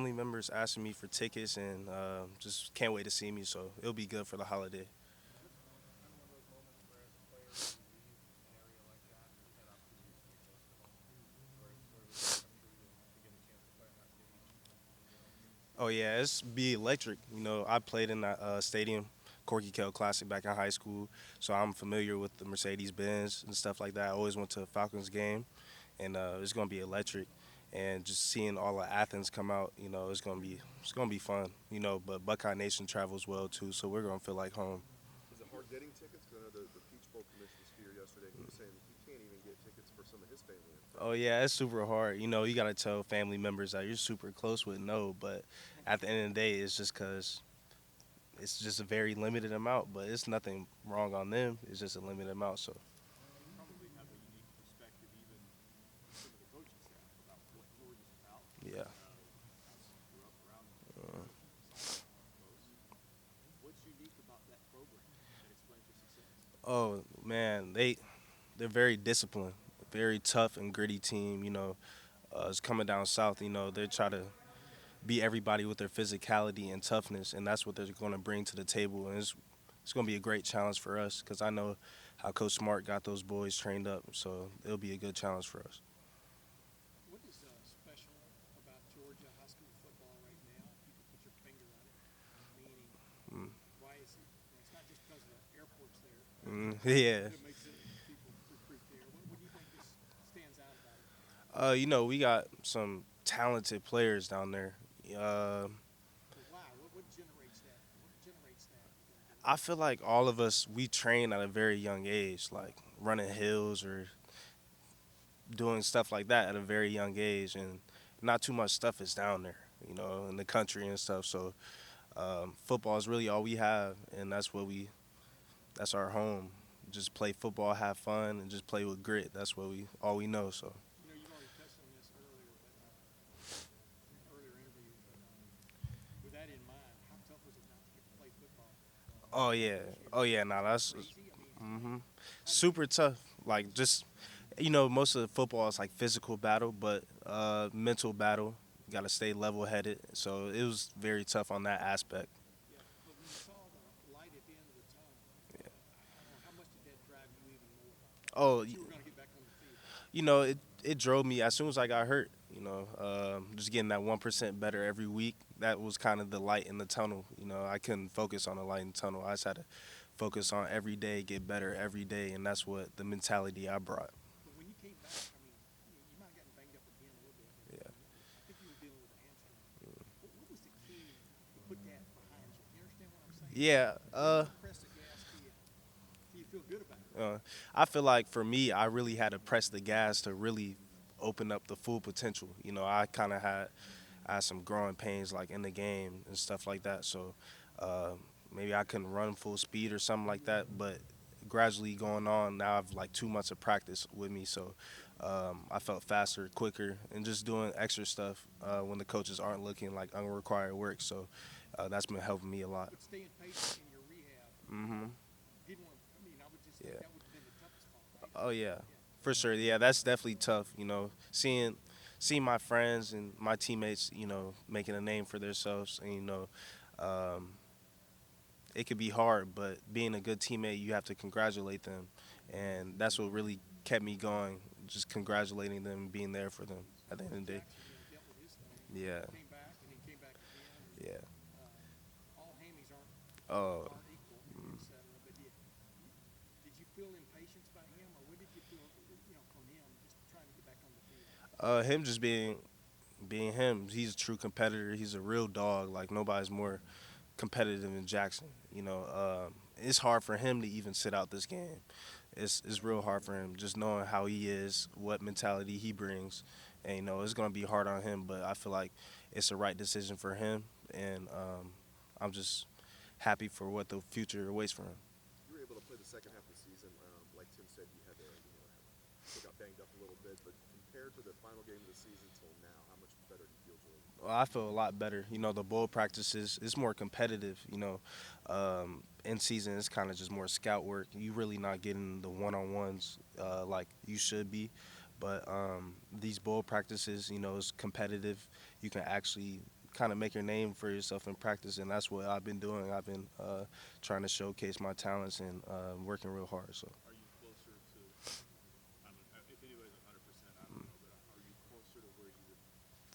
family members asking me for tickets and just can't wait to see me. So it'll be good for the holiday. Oh yeah, it's be electric. I played in that stadium, Corky Kell Classic back in high school, so I'm familiar with the Mercedes Benz and stuff like that. I always went to a Falcons game, and it's gonna be electric. And just seeing all of Athens come out, it's gonna be fun. But Buckeye Nation travels well too, so we're gonna feel like home. Is it hard getting tickets? Because I know the Peach Bowl commissioner was here yesterday. He was saying that he can't even get tickets for some of his family and Oh friends. yeah, it's super hard. You gotta tell family members that you're super close with no, but at the end of the day, it's just cause it's just a very limited amount. But it's nothing wrong on them. It's just a limited amount. So yeah. Oh man, they're very disciplined, very tough and gritty team. It's coming down south. They try to beat everybody with their physicality and toughness, and that's what they're going to bring to the table. And it's going to be a great challenge for us because I know how Coach Smart got those boys trained up. So it'll be a good challenge for us. Mm. Yeah. We got some talented players down there. Uh, I feel like all of us we train at a very young age, like running hills or doing stuff like that at a very young age, and not too much stuff is down there, in the country and stuff. So football is really all we have, and that's our home. Just play football, have fun, and just play with grit. That's what we all we know. So. Oh yeah, oh yeah. Nah, that's super tough. Like just most of the football is like physical battle, but mental battle. You got to stay level headed. So it was very tough on that aspect. Oh, it drove me as soon as I got hurt. Just getting that 1% better every week. That was kind of the light in the tunnel. I couldn't focus on the light in the tunnel. I just had to focus on every day, get better every day, and that's what the mentality I brought. Yeah. Yeah. I feel like for me, I really had to press the gas to really open up the full potential. I kind of had some growing pains like in the game and stuff like that. So uh, maybe I couldn't run full speed or something like that. But gradually going on, now I've like 2 months of practice with me, so I felt faster, quicker, and just doing extra stuff when the coaches aren't looking like unrequired work. So that's been helping me a lot. Hmm. Yeah. Oh yeah, for sure. Yeah, that's definitely tough. Seeing my friends and my teammates, making a name for themselves, and um, it could be hard, but being a good teammate, you have to congratulate them, and that's what really kept me going. Just congratulating them, and being there for them at the end of the day. Yeah, yeah. Oh, him just being him. He's a true competitor. He's a real dog. Like nobody's more competitive than Jackson. It's hard for him to even sit out this game. It's real hard for him just knowing how he is, what mentality he brings, and it's gonna be hard on him. But I feel like it's the right decision for him, and I'm just happy for what the future awaits for him. You were able to play the second half of the season. Like Tim said, you had to, still got banged up a little bit. But compared to the final game of the season till now, how much better do you feel, Jordan? Well, I feel a lot better. The bowl practices it's more competitive. In season it's kind of just more scout work. You really not getting the one on ones like you should be, but these bowl practices, it's competitive. You can actually kind of make your name for yourself in practice, and that's what I've been doing. I've been trying to showcase my talents and working real hard. So Are you closer to? I mean, if anybody's 100%, I don't know, but are you closer to where you would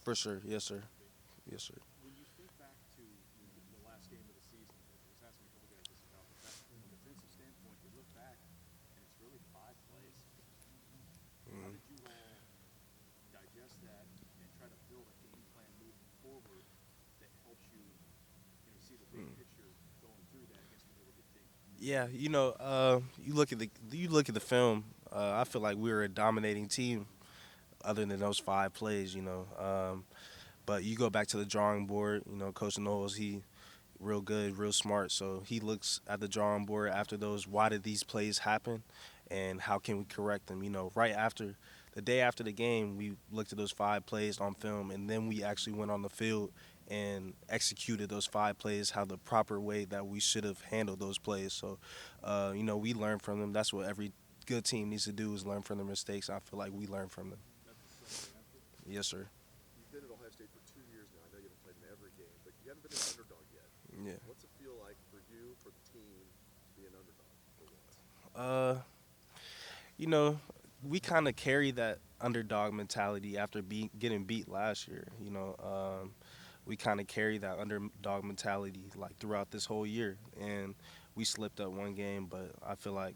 for sure, yes sir, be? yes sir. When you think back to the last game of the season, I was asking a couple guys this about the fact from a defensive standpoint, you look back and it's really 5 plays. How Mhm. did you all digest that and try to build a game plan moving forward that helps you, see the big picture going through that against a really good team? Yeah, you look at the film. I feel like we were a dominating team, other than those 5 plays. But you go back to the drawing board. Coach Knowles, he real good, real smart. So he looks at the drawing board after those. Why did these plays happen, and how can we correct them? Right after the day after the game, we looked at those 5 plays on film, and then we actually went on the field and executed those 5 plays how the proper way that we should have handled those plays. So, we learn from them. That's what every good team needs to do is learn from their mistakes. I feel like we learn from them. That's the Sunday after. Yes, sir. You've been at Ohio State for 2 years now. I know you haven't played in every game, but you haven't been an underdog yet. Yeah. What's it feel like for you, for the team, to be an underdog for once? Uh, you know, we kind of carry that underdog mentality after getting beat last year. We kind of carry that underdog mentality like throughout this whole year, and we slipped up one game, but I feel like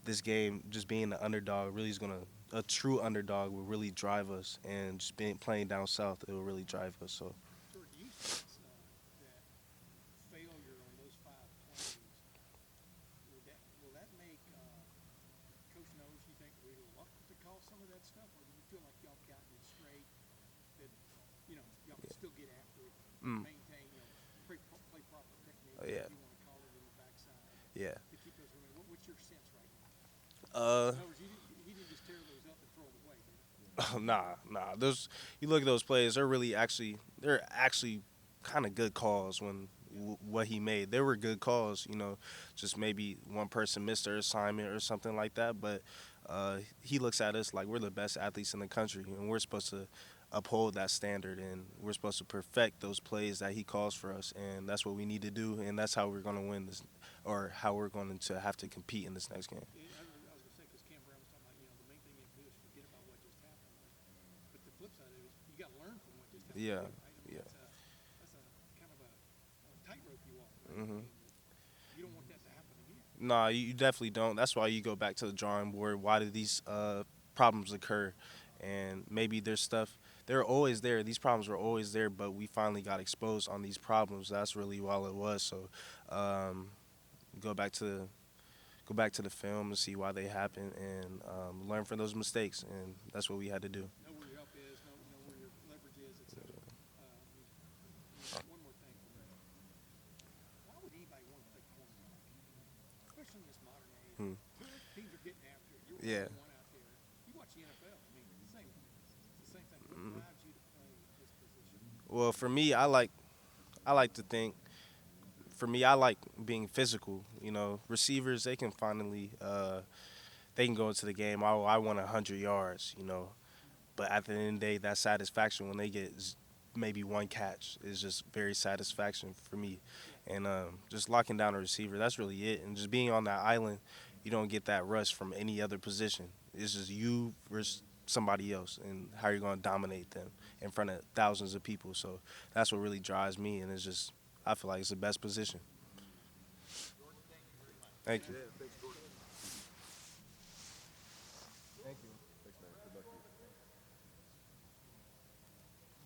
this game, just being the underdog, really is gonna a true underdog will really drive us, and just being playing down south, it will really drive us. So Jordan, do you sense that failure on those 5 plays will that make Coach knows you think reluctant to call some of that stuff, or do you feel like y'all gotten it straight that y'all can still get after it, mm, maintain play proper technique, oh, yeah, if you want to call it in the backside yeah. to keep those running? What's your sense right now? Uh, In other words, you didn't just tear those up and throw them away, did you? nah. Those you look at those plays, they're actually kind of good calls when what he made. They were good calls, just maybe one person missed their assignment or something like that. But he looks at us like we're the best athletes in the country, and we're supposed to uphold that standard, and we're supposed to perfect those plays that he calls for us, and that's what we need to do, and that's how we're going to win this, or how we're going to have to compete in this next game. I was going to say, because Cam Brown was talking about, the main thing you have to do is forget about what just happened. But the flip side of it is you got to learn from what just happened, Yeah, too, right? I mean, yeah. that's a kind of a tightrope you walk, right? I hmm mean, you don't want that to happen again. No, you definitely don't. That's why you go back to the drawing board. Why did these problems occur? And maybe there's stuff. They're always there. These problems were always there, but we finally got exposed on these problems. That's really all it was. So, um, go back to go back to the film and see why they happened, and learn from those mistakes. And that's what we had to do. Know where your help is, know where your leverage is, et cetera. One more thing from that. Why would anybody want to play cornerback? Especially in this modern age. Hmm. Teams are getting after it. You're Yeah. one out there. You watch the NFL. I mean, it's the same thing. What drives you to play this position? Well, for me, I like to think. For me, I like being physical. Receivers, they can finally they can go into the game. I want 100 yards. But at the end of the day, that satisfaction when they get maybe one catch is just very satisfaction for me. And just locking down a receiver, that's really it. And just being on that island, you don't get that rush from any other position. It's just you versus somebody else, and how you're going to dominate them in front of thousands of people. So that's what really drives me, and it's just I feel like it's the best position. Thank you. Yeah, thanks, Jordan. Thank you. Thanks, man. Good luck to you.